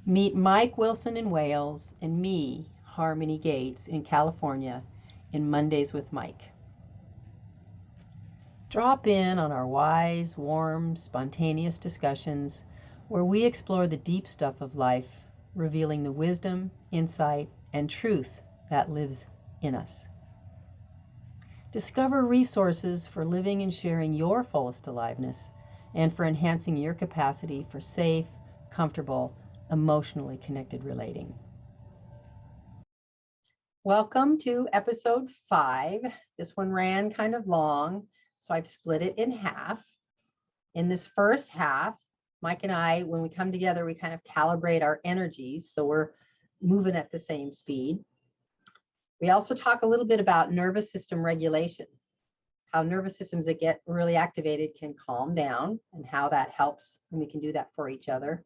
Meet Mike Wilson in Wales and me, Harmony Gates, in California in Mondays with Mike. Drop in on our wise, warm, spontaneous discussions where we explore the deep stuff of life, revealing the wisdom, insight, and truth that lives in us. Discover resources for living and sharing your fullest aliveness and for enhancing your capacity for safe, comfortable, emotionally connected relating. Welcome to episode 5. This one ran kind of long, so I've split it in half. In this first half, Mike and I, when we come together, we kind of calibrate our energies, so we're moving at the same speed. We also talk a little bit about nervous system regulation, how nervous systems that get really activated can calm down and how that helps, and we can do that for each other.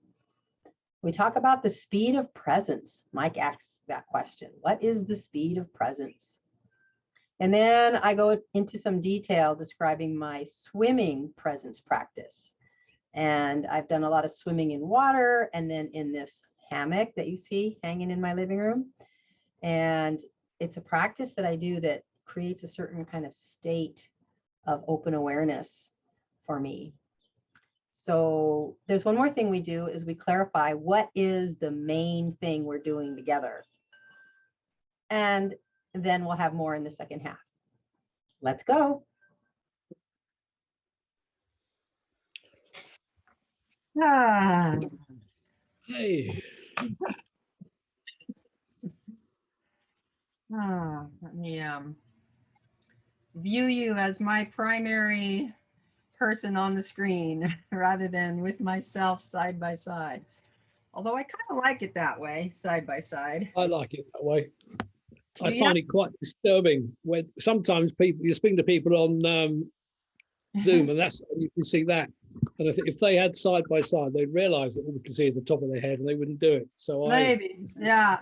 We talk about the speed of presence. Mike asks that question. What is the speed of presence? And then I go into some detail describing my swimming presence practice. And I've done a lot of swimming in water and then in this hammock that you see hanging in my living room. And it's a practice that I do that creates a certain kind of state of open awareness for me. So there's one more thing we do is we clarify what is the main thing we're doing together. And then we'll have more in the second half. Let's go. Hey. Let me view you as my primary person on the screen rather than with myself side by side. Although I kind of like it that way, side by side. I like it that way. I find it quite disturbing when sometimes you speak to people on Zoom, and you can see that. And I think if they had side by side, they'd realise that all we can see is the top of their head, and they wouldn't do it. So maybe, yeah.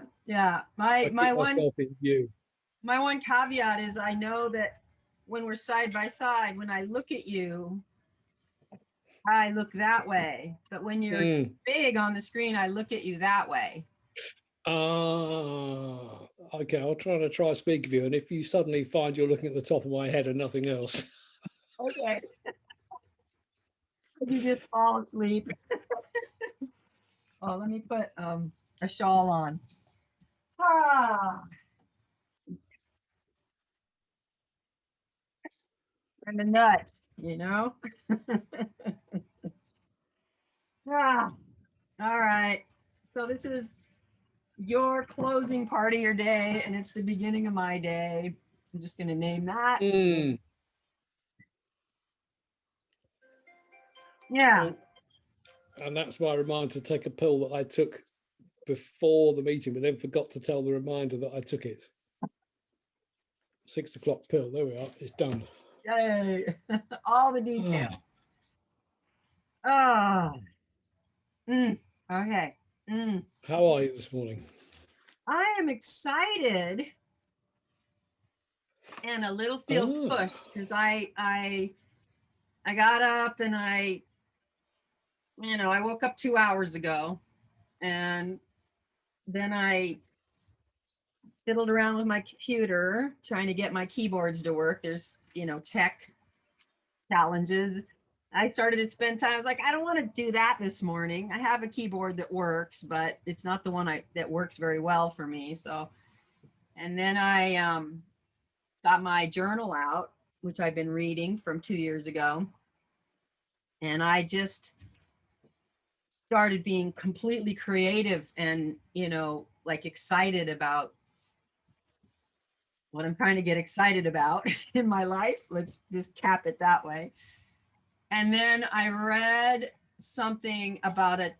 My one caveat is I know that when we're side by side, when I look at you, I look that way. But when you're big on the screen, I look at you that way. Okay. I'll try speak of you, and if you suddenly find you're looking at the top of my head and nothing else, okay. You just fall asleep. Oh, let me put a shawl on. I'm a nut, you know. All right. So this is your closing part of your day, and it's the beginning of my day. I'm just going to name that. Yeah. And that's my reminder to take a pill that I took before the meeting, but then forgot to tell the reminder that I took it. 6 o'clock pill. There we are. It's done. Yay. All the detail. Okay. How are you this morning? I am excited and a little feel pushed because I got up and I woke up 2 hours ago, and then I fiddled around with my computer trying to get my keyboards to work. There's, tech challenges. I started to spend time. I was like, I don't want to do that this morning. I have a keyboard that works, but it's not the one that works very well for me. So, and then I got my journal out, which I've been reading from 2 years ago. And I just started being completely creative and, excited about what I'm trying to get excited about in my life. Let's just cap it that way. And then I read something about a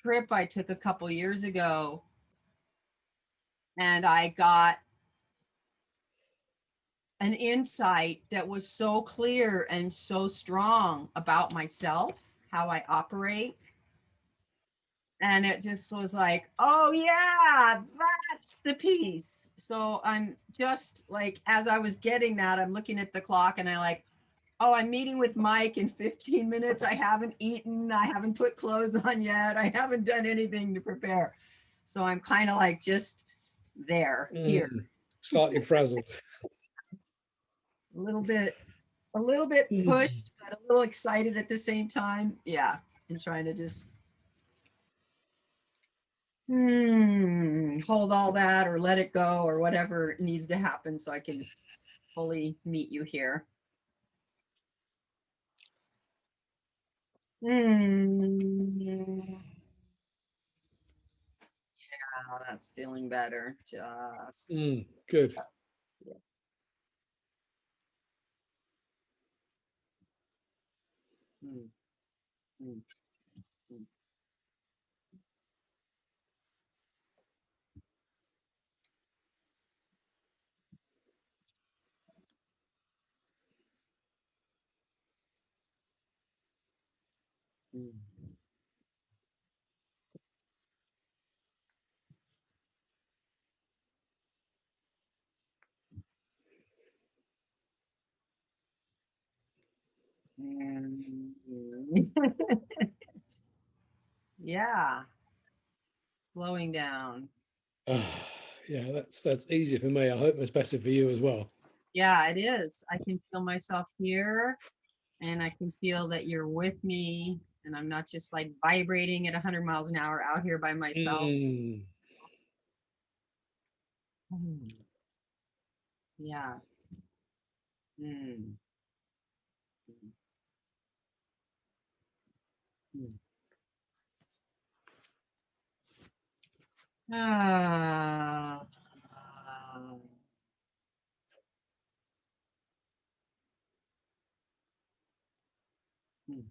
trip I took a couple years ago, and I got an insight that was so clear and so strong about myself, how I operate. And it just was like, oh yeah, that's the piece. So I'm just like, as I was getting that, I'm looking at the clock and I oh, I'm meeting with Mike in 15 minutes. I haven't eaten. I haven't put clothes on yet. I haven't done anything to prepare. So I'm kind of like just there, here, Slightly frazzled. a little bit, a little bit pushed, but a little excited at the same time. Yeah. And trying to just hold all that or let it go or whatever needs to happen so I can fully meet you here. Yeah, that's feeling better. Just Good. yeah. Mm, mm, mm, mm. Mm. Yeah, slowing down. Yeah, that's easy for me. I hope it's better for you as well. Yeah, it is. I can feel myself here and I can feel that you're with me and I'm not just like vibrating at 100 miles an hour out here by myself. Mm. Mm. Yeah. Mm. Mm. Ah. Mm.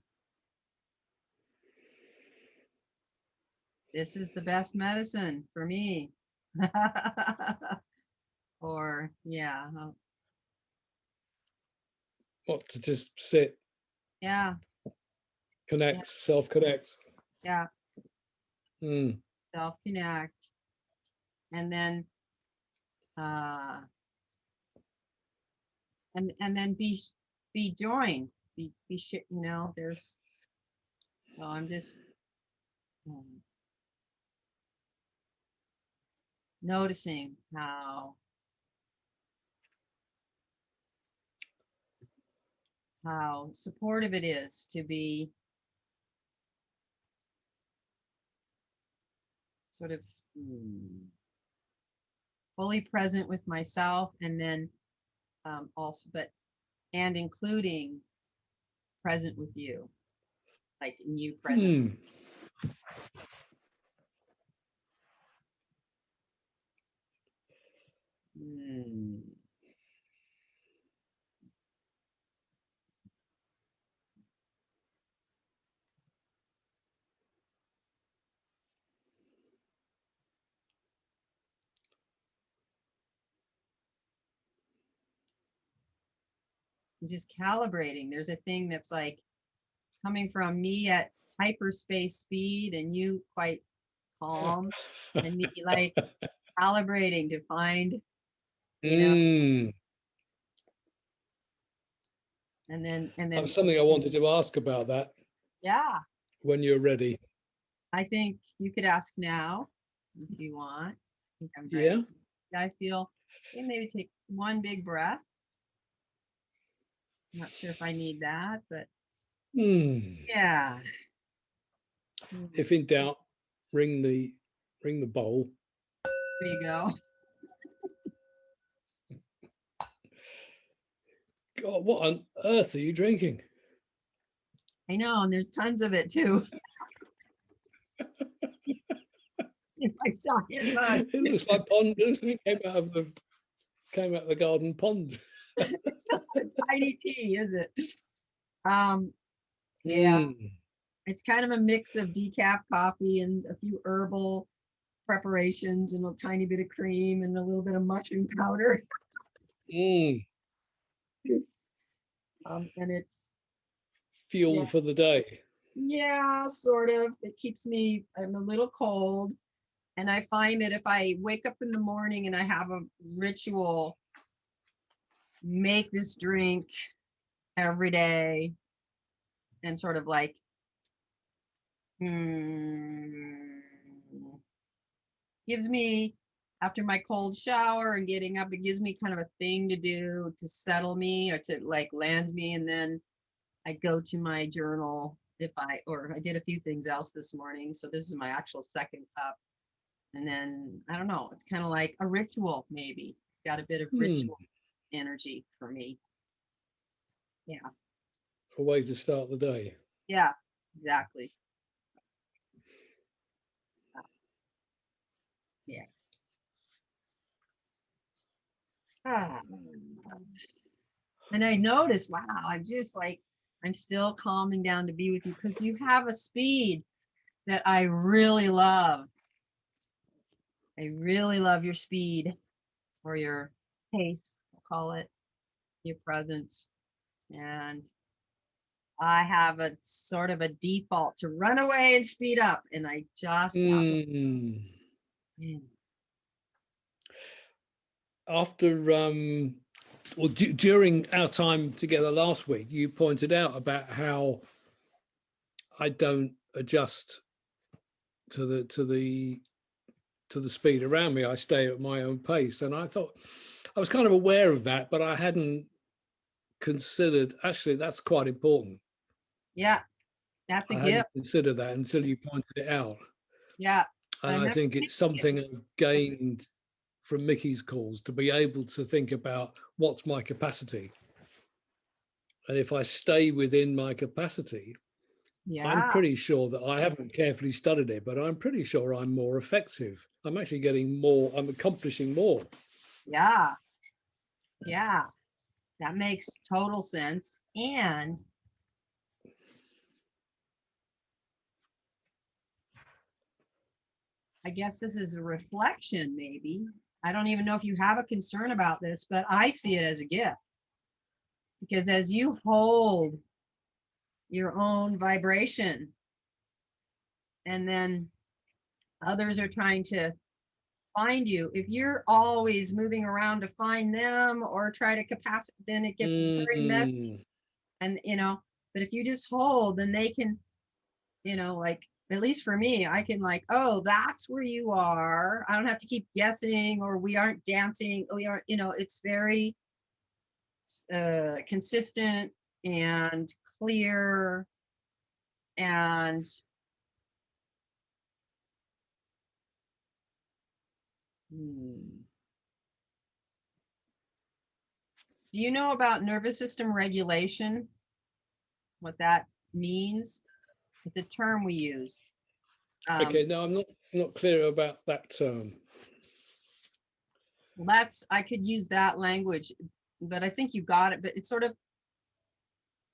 This is the best medicine for me. Or, yeah. What to just sit, Yeah. Yeah. connect, self-connect. Yeah. Mm. Self connect. And then, uh, and then be joined, you know, there's, so I'm just um, noticing how supportive it is to be sort of fully present with myself and then also but and including present with you, like in you present. Mm. Mm. Just calibrating, there's a thing that's like coming from me at hyperspace speed and you quite calm, and me like calibrating to find, you know, Mm. and That's then something I wanted to ask about that yeah, when you're ready. I think you could ask now if you want. I think I'm Yeah. ready. I feel, okay, maybe take one big breath. I'm not sure if I need that, but Mm. yeah. Mm, If in doubt, ring the bowl. there you go. God, what on earth are you drinking? I know, and there's tons of it too in my giant mug. It looks like pond. It came out of the garden pond. It's just a tiny tea, is it? Um, yeah, Mm. it's kind of a mix of decaf coffee and a few herbal preparations and a tiny bit of cream and a little bit of mushroom powder. Mm. And it's, Fuel yeah, for the day. yeah, sort of. It keeps me, I'm a little cold. And I find that if I wake up in the morning and I have a ritual, make this drink, every day and sort of like, gives me, after my cold shower and getting up, it gives me kind of a thing to do to settle me or to like land me. And then I go to my journal or I did a few things else this morning. So this is my actual second cup. And then I don't know, it's kind of like a ritual, maybe. Got a bit of ritual energy for me. Yeah. A way to start the day. Yeah, exactly. Yeah. Ah. And I noticed, wow, I'm still calming down to be with you because you have a speed that I really love. I really love your speed or your pace, I'll call it, your presence. And I have a sort of a default to run away and speed up. And I just have After during our time together last week, you pointed out about how I don't adjust to the speed around me. I stay at my own pace, and I thought I was kind of aware of that, but I hadn't considered actually that's quite important. Yeah, that's a I gift. hadn't considered that until you pointed it out. Yeah. And I think it's something I've gained from Mickey's calls to be able to think about what's my capacity. And if I stay within my capacity, I'm pretty sure that I haven't carefully studied it, but I'm pretty sure I'm more effective. I'm actually getting more, I'm accomplishing more. Yeah. Yeah. That makes total sense. And I guess this is a reflection, maybe. I don't even know if you have a concern about this, but I see it as a gift. Because as you hold your own vibration, and then others are trying to find you, if you're always moving around to find them or try to capacity, then it gets very messy. And, but if you just hold, then they can, like, at least for me, I can like, oh, that's where you are. I don't have to keep guessing, or we aren't dancing. We aren't, it's very consistent and clear. And do you know about nervous system regulation? What that means? It's a term we use. Okay, no, I'm not clear about that term. Well, I could use that language, but I think you got it. But it's sort of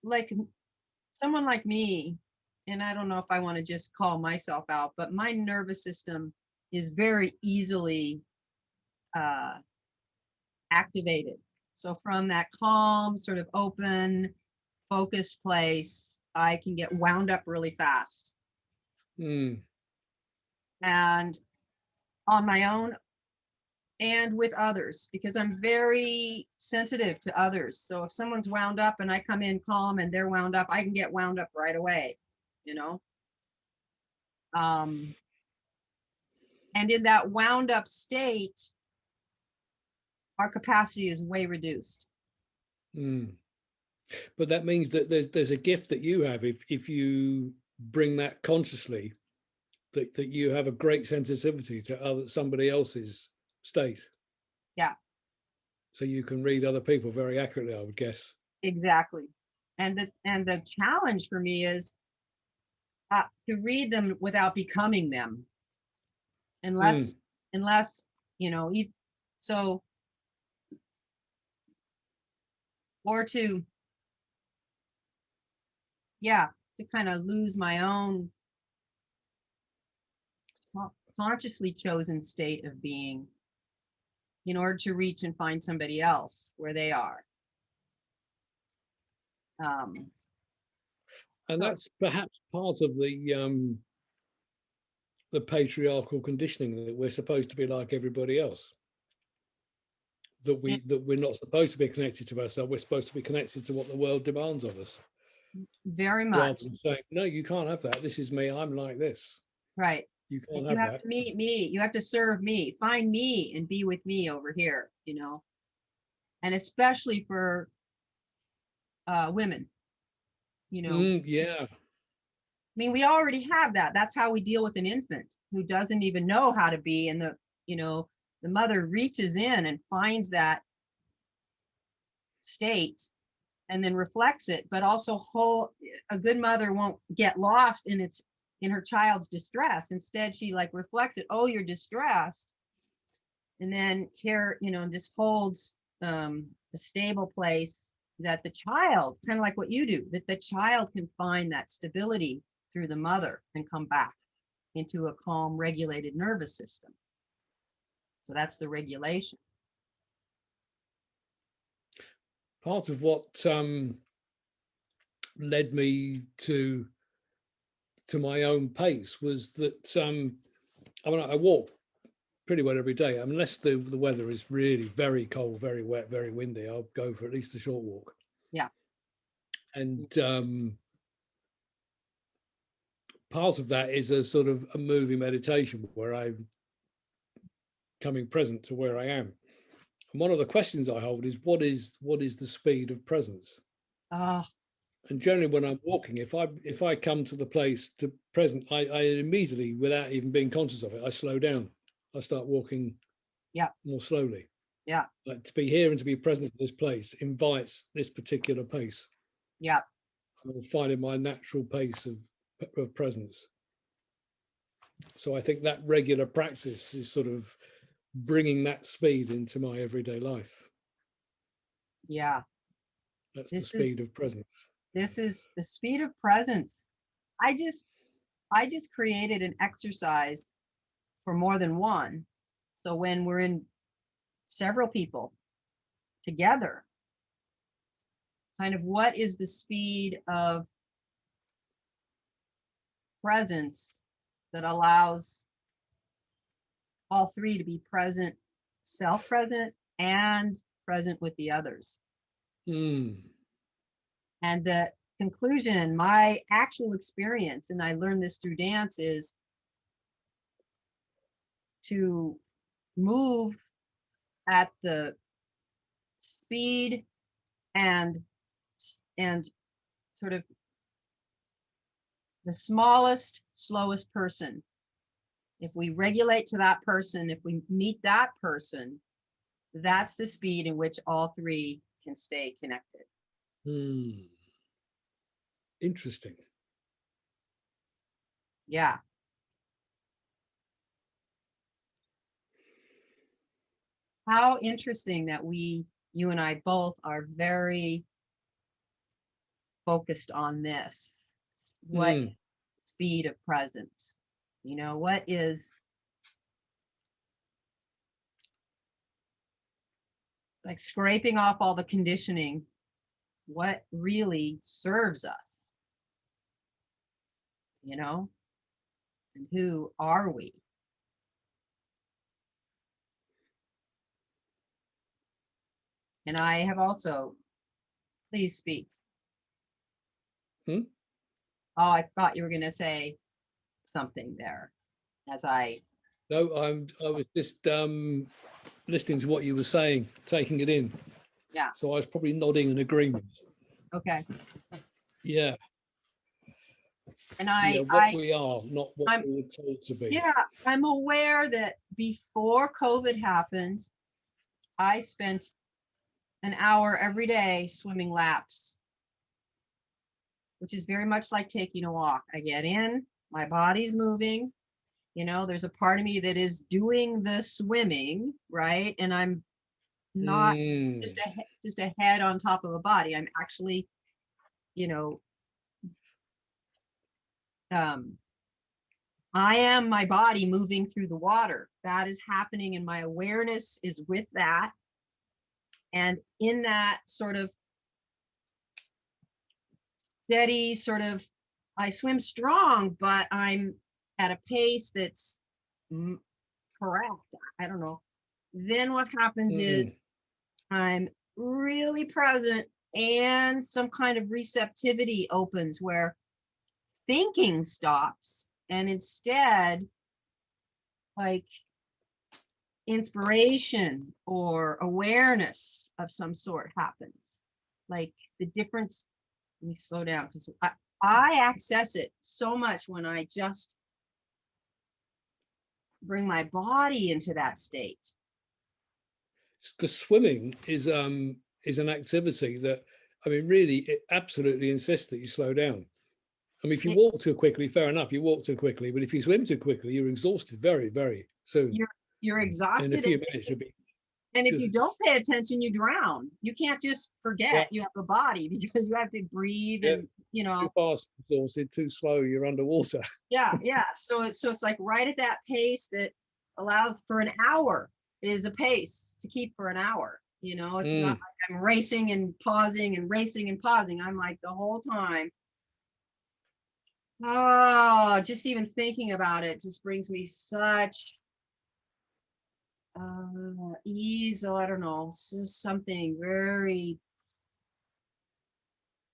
like someone like me, and I don't know if I want to just call myself out, but my nervous system is very easily activated. So from that calm, sort of open, focused place, I can get wound up really fast. And on my own and with others, because I'm very sensitive to others. So if someone's wound up and I come in calm and they're wound up, I can get wound up right away, and in that wound up state, our capacity is way reduced. But that means that there's a gift that you have if you bring that consciously, that you have a great sensitivity to somebody else's state. Yeah. So you can read other people very accurately, I would guess. Exactly. And the challenge for me is to read them without becoming them, unless so, or to kind of lose my own consciously chosen state of being in order to reach and find somebody else where they are. And that's perhaps part of the patriarchal conditioning, that we're supposed to be like everybody else. that we're not supposed to be connected to ourselves. We're supposed to be connected to what the world demands of us. Very Rather much. than saying, no, you can't have that. This is me. I'm like this. Right. You can't You have have that. to meet me. You have to serve me. Find me and be with me over here, you know. And especially for women, you know. Yeah. I mean, we already have that. That's how we deal with an infant who doesn't even know how to be. And you know, the mother reaches in and finds that state and then reflects it, but also a good mother won't get lost in her child's distress. Instead, she like reflects it. Oh, you're distressed. And then here, you know, just holds a stable place that the child, kind of like what you do, that the child can find that stability through the mother and come back into a calm, regulated nervous system. So that's the regulation. Part of what led me to my own pace was that I mean, I walk pretty well every day, unless the weather is really very cold, very wet, very windy. I'll go for at least a short walk. Yeah. And part of that is a sort of a moving meditation where I'm coming present to where I am. And one of the questions I hold is what is the speed of presence? Oh, And generally when I'm walking, if I come to the place to present, I immediately, without even being conscious of it, I slow down. I start walking yeah, more slowly. yeah, Like to be here and to be present in this place invites this particular pace. yeah, I'm finding my natural pace of presence. So I think that regular practice is sort of bringing that speed into my everyday life. yeah. That's the This speed is of presence. this is the speed of presence. I just created an exercise for more than one. So when we're in several people together, kind of what is the speed of presence that allows all three to be present, self-present and present with the others. Mm. And the conclusion, my actual experience, and I learned this through dance, is to move at the speed and sort of the smallest, slowest person. If we regulate to that person, if we meet that person, that's the speed in which all three can stay connected. Mm. Interesting. Yeah. How interesting that you and I both are very focused on this. What speed of presence? You know, what is like scraping off all the conditioning? What really serves us? You know, and who are we? And I have also, please speak. Hmm? Oh, I thought you were going to say something there as I. No, I was just listening to what you were saying, taking it in. Yeah. So I was probably nodding in agreement. Okay. Yeah. And what we are, not what we were told to be. Yeah, I'm aware that before COVID happened, I spent an hour every day swimming laps, which is very much like taking a walk. I get in, my body's moving, you know, there's a part of me that is doing the swimming, right? And I'm not just a head on top of a body. I'm actually, you know, I am my body moving through the water. That is happening, and my awareness is with that. And in that sort of steady sort of, I swim strong, but I'm at a pace that's correct. I don't know. Then what happens is I'm really present, and some kind of receptivity opens where thinking stops, and instead, like, inspiration or awareness of some sort happens. Like the difference, let me slow down because I access it so much when I just bring my body into that state. Because swimming is an activity that, I mean, really, it absolutely insists that you slow down. I mean, if you walk too quickly, fair enough, you walk too quickly. But if you swim too quickly, you're exhausted very, very soon. You're And in a exhausted, few minutes, you'll be. and if you don't pay attention, you drown. You can't just forget you have a body, because you have to breathe, and too fast, exhausted, too slow, you're underwater. Yeah. So it's like right at that pace that allows for an hour is a pace to keep for an hour. It's not like I'm racing and pausing and racing and pausing. I'm like the whole time. Oh, just even thinking about it just brings me such ease. Oh, I don't know, it's just something very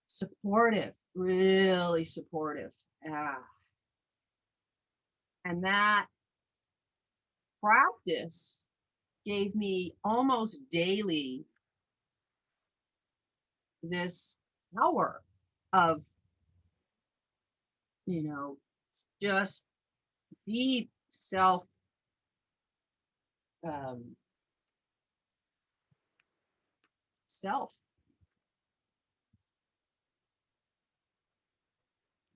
supportive, really supportive. And that practice gave me almost daily this hour of, just deep self.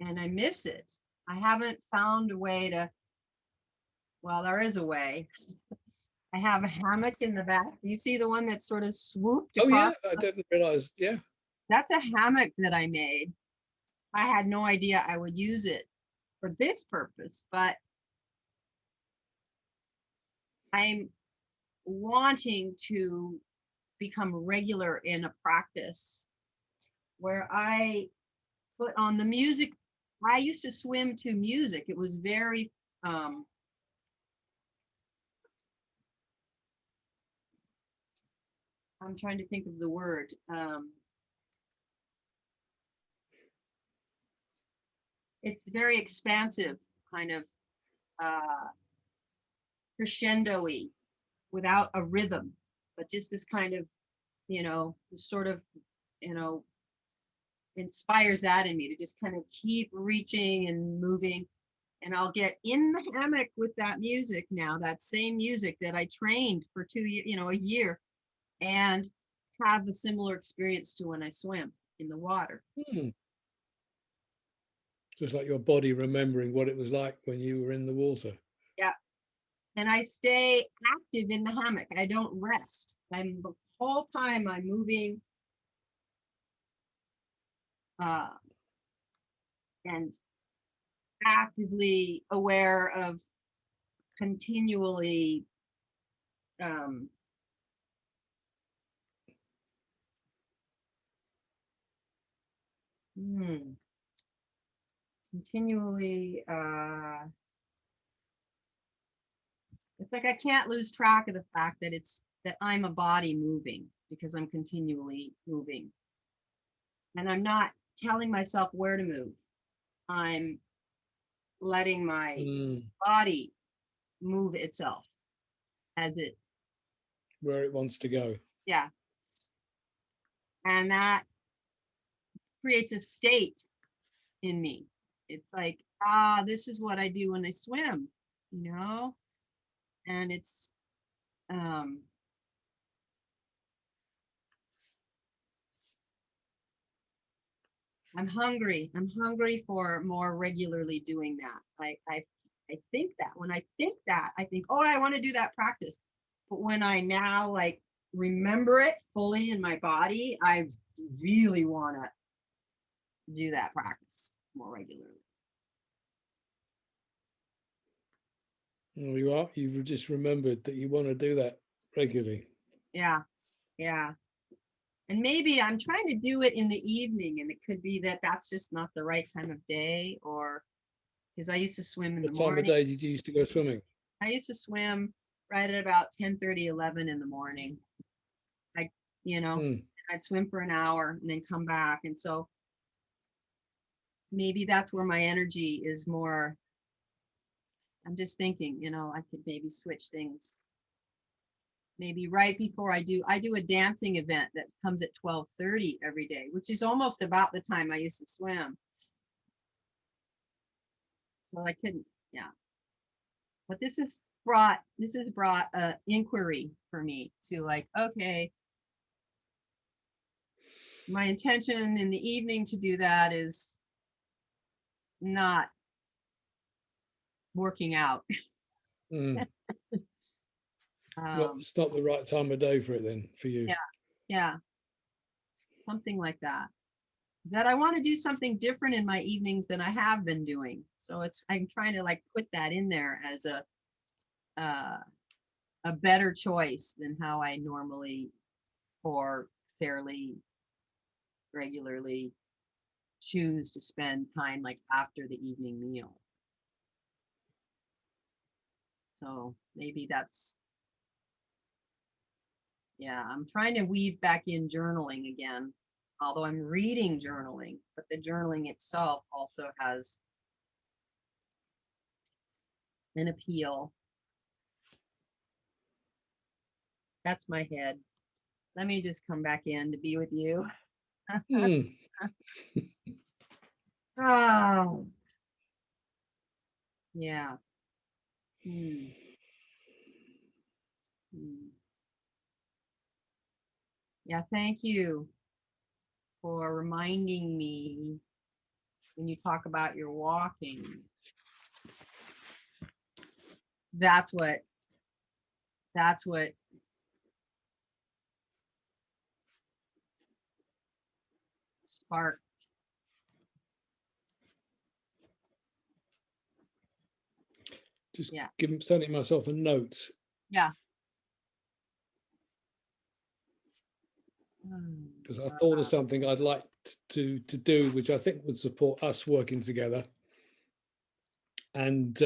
And I miss it. I haven't found a way to, well, there is a way. I have a hammock in the back. Do you see the one that's sort of swooped across? Oh, yeah, I didn't realize. Yeah. That's a hammock that I made. I had no idea I would use it for this purpose, but I'm wanting to become regular in a practice where I put on the music. I used to swim to music. It was very I'm trying to think of the word. It's very expansive, kind of crescendo-y, without a rhythm, but just this kind of, sort of, inspires that in me to just kind of keep reaching and moving. And I'll get in the hammock with that music now, that same music that I trained for 2 years, a year, and have a similar experience to when I swim in the water. Just like your body remembering what it was like when you were in the water. Yeah. And I stay active in the hammock. I don't rest. The whole time I'm moving, and actively aware of continually continually it's like I can't lose track of the fact that I'm a body moving, because I'm continually moving, and I'm not telling myself where to move. I'm letting my body move itself as it where it wants to go. Yeah. And that creates a state in me. It's like, this is what I do when I swim, and it's I'm hungry for more regularly doing that. I think that when I think that, I think, oh, I want to do that practice. But when I now remember it fully in my body, I really want to do that practice more regularly. Well, you are. You've just remembered that you want to do that regularly. Yeah. And maybe I'm trying to do it in the evening, and it could be that that's just not the right time of day, or because I used to swim in the morning. What time of day did you used to go swimming? I used to swim right at about 10:30, 11 in the morning. you know, Mm. I'd swim for an hour and then come back. And so maybe that's where my energy is more. I'm just thinking, you know, I could maybe switch things. Maybe right before I do a dancing event that comes at 12:30 every day, which is almost about the time I used to swim. So I couldn't, yeah. But this has brought a inquiry for me to like, okay, my intention in the evening to do that is not working out. Mm. Um, It's not the right time of day for it then for you. yeah, yeah, something like that. That I want to do something different in my evenings than I have been doing. So I'm trying to like put that in there as a better choice than how I normally or fairly regularly choose to spend time like after the evening meal. So maybe that's, yeah, I'm trying to weave back in journaling again, although I'm reading journaling, but the journaling itself also has an appeal. That's my head. Let me just come back in to be with you. Mm. Oh, yeah. Hmm. Hmm. Yeah, thank you for reminding me when you talk about your walking. That's what sparked. Just Yeah. sending myself a note Yeah. because I thought of something I'd like to do, which I think would support us working together. And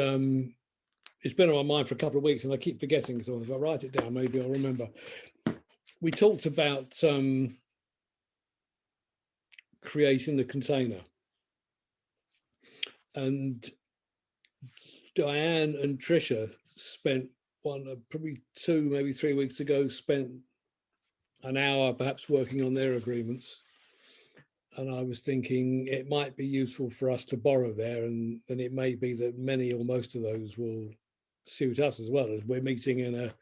it's been on my mind for a couple of weeks, and I keep forgetting. So if I write it down, maybe I'll remember. We talked about creating the container, and Diane and Trisha spent probably 2, maybe 3 weeks ago, spent an hour perhaps working on their agreements. And I was thinking it might be useful for us to borrow there, and then it may be that many or most of those will suit us as well, as we're meeting in a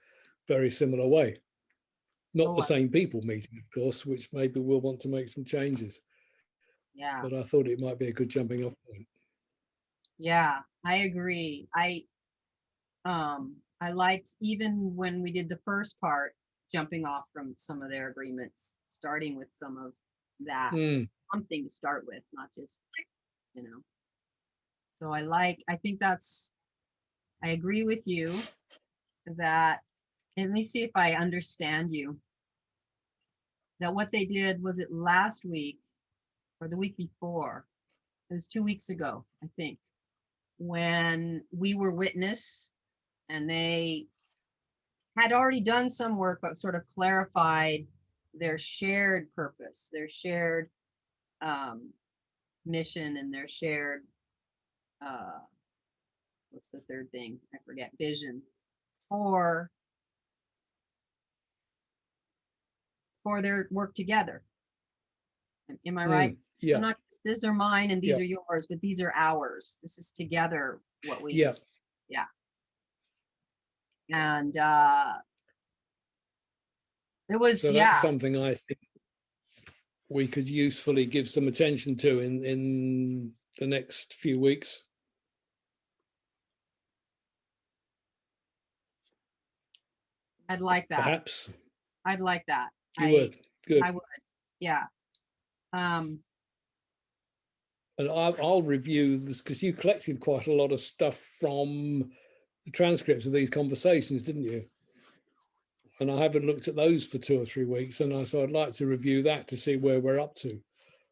very similar way. Not the same people meeting, of course, which maybe we'll want to make some changes. Yeah. But I thought it might be a good jumping off point. Yeah, I agree. I liked, even when we did the first part, jumping off from some of their agreements, starting with some of that, Mm. something to start with, not just, you know. So I think I agree with you that, and let me see if I understand you, that what they did, was it last week or the week before? It was 2 weeks ago, I think, when we were witness, and they had already done some work, but sort of clarified their shared purpose, their shared mission, and their shared, what's the third thing? I forget, vision for their work together. Am I right? Yeah. So not these are mine and these Yeah. are yours, but these are ours. This is together what we, Yeah. yeah. And it was, So yeah, that's something I think we could usefully give some attention to in the next few weeks. I'd like that. Perhaps. I'd like that. You would. Good. I would, yeah. And I'll review this because you collected quite a lot of stuff from the transcripts of these conversations, didn't you? And I haven't looked at those for 2 or 3 weeks, and so I'd like to review that to see where we're up to.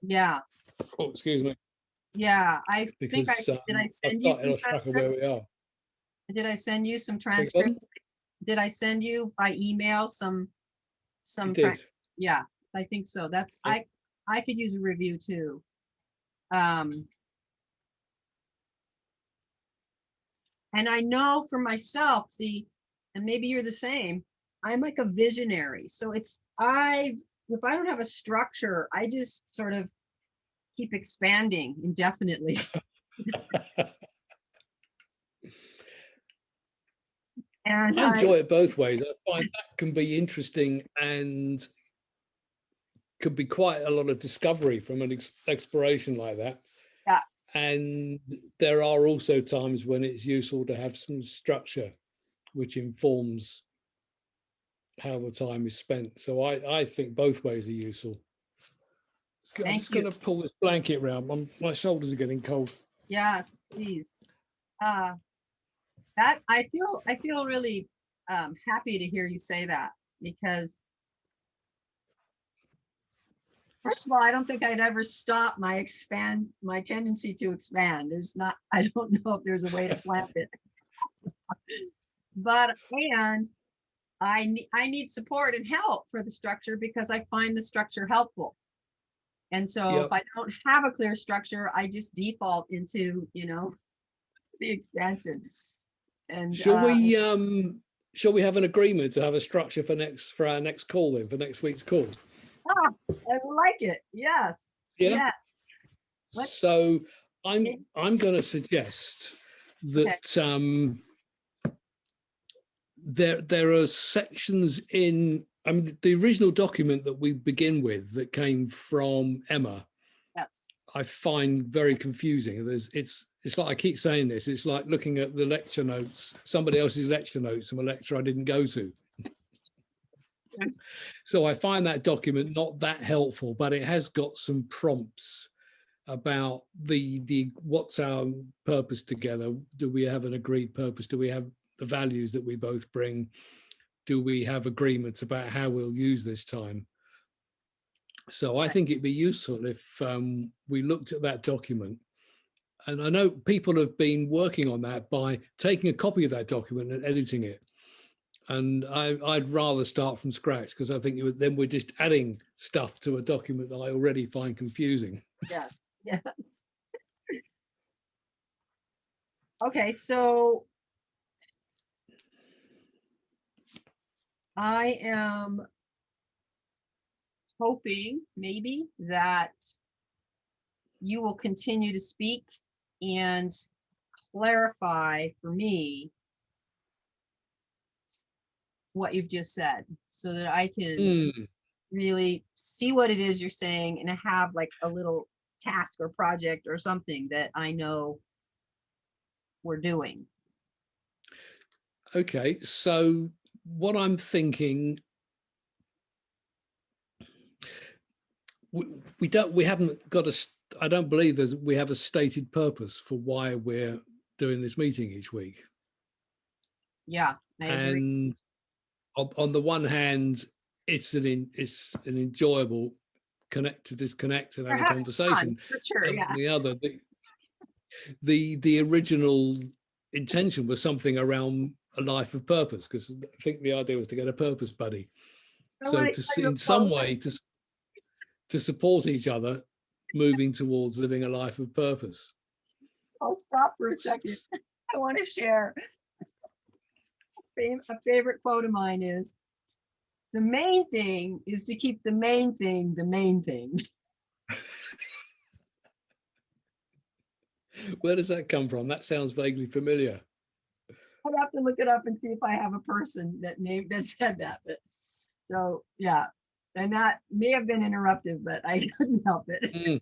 Yeah. Oh, excuse me. Yeah, I think Because did I send I've you got a track of where we are. Did I send you some Beg your pardon? transcripts? Did I send you by email some You did. Yeah, I think so. That's Yeah. I could use a review too. And I know for myself, see, and maybe you're the same, I'm like a visionary. So if I don't have a structure, I just sort of keep expanding indefinitely. And I enjoy it both ways. I find that can be interesting and could be quite a lot of discovery from an exploration like that. Yeah. And there are also times when it's useful to have some structure which informs how the time is spent. So I think both ways are useful. I'm Thank just you. going to pull this blanket around. My shoulders are getting cold. Yes, please. That I feel really happy to hear you say that, because first of all, I don't think I'd ever stop my tendency to expand. I don't know if there's a way to plant it. But and I need support and help for the structure, because I find the structure helpful. And so if Yep. I don't have a clear structure, I just default into, the expansion. And Shall we have an agreement to have a structure for our next call then, for next week's call? I like it. Yes. Yeah. Yes. So I'm going to suggest that there are sections in, I mean, the original document that we begin with that came from Emma, Yes. I find very confusing. It's like, I keep saying this, it's like looking at the lecture notes, somebody else's lecture notes from a lecture I didn't go to. So I find that document not that helpful, but it has got some prompts about the what's our purpose together. Do we have an agreed purpose? Do we have the values that we both bring? Do we have agreements about how we'll use this time? So I think it'd be useful if we looked at that document. And I know people have been working on that by taking a copy of that document and editing it. And I'd rather start from scratch, because I think then we're just adding stuff to a document that I already find confusing. Yes. Yes. Okay, so I am hoping maybe that you will continue to speak and clarify for me what you've just said, so that I can really see what it is you're saying and have like a little task or project or something that I know we're doing. Okay, so what I'm thinking, we haven't got I don't believe we have a stated purpose for why we're doing this meeting each week. Yeah, I agree. And on the one hand, it's an enjoyable connect to disconnect and have a conversation. For sure, And yeah. on the other, the original intention was something around a life of purpose, because I think the idea was to get a purpose buddy. So in some way to support each other, moving towards living a life of purpose. I'll stop for a second. I want to share a favorite quote of mine is, the main thing is to keep the main thing the main thing. Where does that come from? That sounds vaguely familiar. I'd have to look it up and see if I have a person that said that. But so yeah, and that may have been interruptive, but I couldn't help it.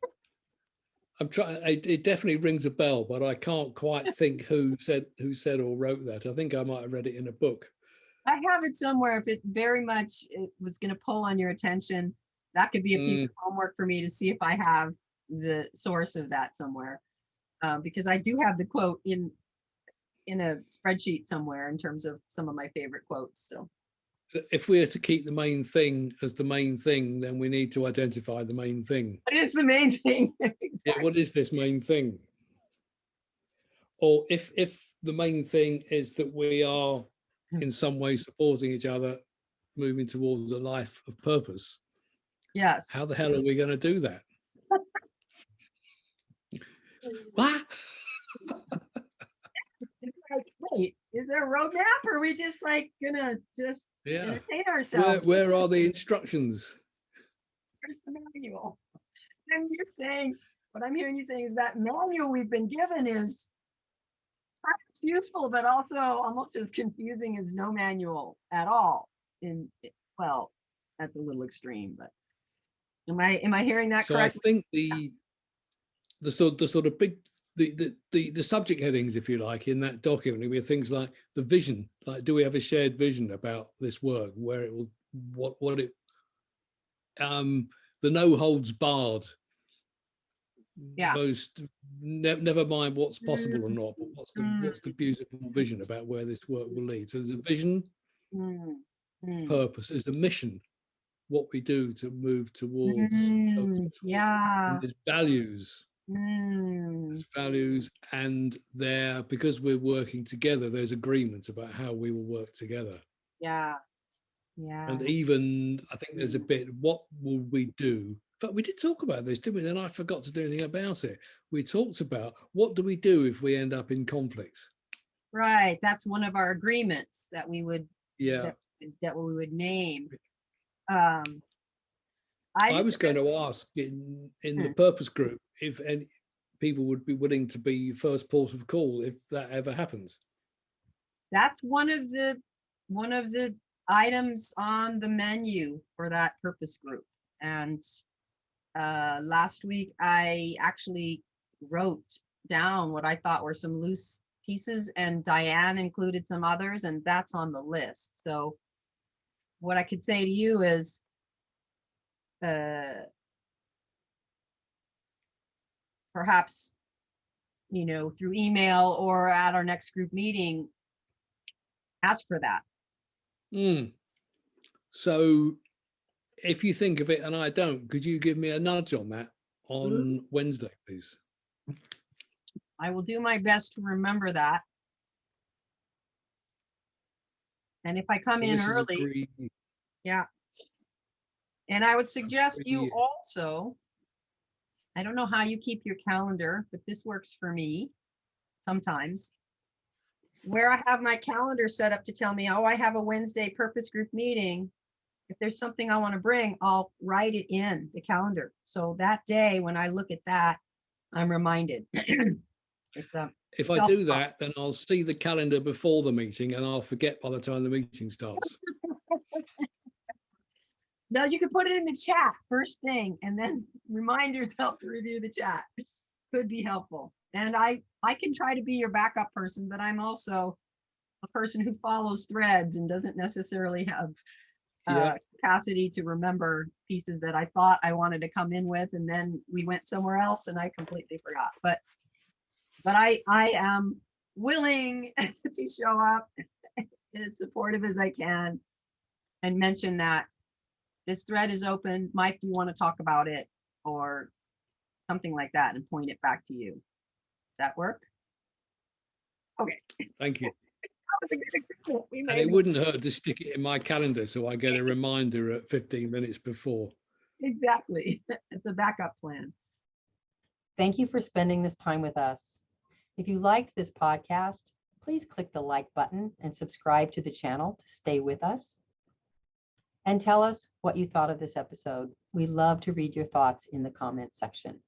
I'm trying. It definitely rings a bell, but I can't quite think who said or wrote that. I think I might have read it in a book. I have it somewhere. If it was going to pull on your attention, that could be a piece of homework for me to see if I have the source of that somewhere, because I do have the quote in a spreadsheet somewhere in terms of some of my favorite quotes. So if we are to keep the main thing as the main thing, then we need to identify the main thing. what is the main thing? Exactly. Yeah, what is this main thing? Or if the main thing is that we are in some way supporting each other, moving towards a life of purpose, Yes. How the hell are we going to do that? What? It's like, wait, is there a roadmap, or are we just like gonna just Yeah. entertain ourselves? Where are the instructions? Where's the manual? And you're saying, what I'm hearing you saying is that manual we've been given is perhaps useful, but also almost as confusing as no manual at all. Well, that's a little extreme, but am I hearing that So correctly? I think the sort of big the subject headings, if you like, in that document were things like the vision, like do we have a shared vision about this work, where it will what it the no holds barred, Yeah. most never mind what's possible or not, but Mm, what's the beautiful vision about where this work will lead. So there's a vision, mm, mm, purpose, there's a mission, what we do to move towards yeah. and there's values. Mm, Values, and there, because we're working together, there's agreement about how we will work together. yeah. Yeah. And even I think there's a bit, what will we do? But we did talk about this, didn't we? Then I forgot to do anything about it. We talked about what do we do if we end up in conflicts? Right. That's one of our agreements that we would Yeah. that we would name. Um, I was going to ask in the purpose group if any people would be willing to be first port of call if that ever happens. That's one of the items on the menu for that purpose group. And last week I actually wrote down what I thought were some loose pieces, and Diane included some others, and that's on the list. So what I could say to you is perhaps, you know, through email or at our next group meeting, ask for that. So if you think of it and I don't, could you give me a nudge on that on Wednesday, please? I will do my best to remember that. And if I come in early, yeah. And I would suggest you also, I don't know how you keep your calendar, but this works for me sometimes, where I have my calendar set up to tell me, oh, I have a Wednesday purpose group meeting. If there's something I want to bring, I'll write it in the calendar. So that day, when I look at that, I'm reminded. If I do that, then I'll see the calendar before the meeting and I'll forget by the time the meeting starts. No, you could put it in the chat first thing and then remind yourself to review the chat. Could be helpful. And I can try to be your backup person, but I'm also a person who follows threads and doesn't necessarily have capacity to remember pieces that I thought I wanted to come in with, and then we went somewhere else and I completely forgot. But I am willing to show up as supportive as I can and mention that this thread is open. Mike, do you want to talk about it, or something like that, and point it back to you? Does that work? Okay. Thank you. That was a good example. And it wouldn't hurt to stick it in my calendar so I get a reminder at 15 minutes before. Exactly. It's a backup plan. Thank you for spending this time with us. If you liked this podcast, please click the like button and subscribe to the channel to stay with us. And tell us what you thought of this episode. We love to read your thoughts in the comments section.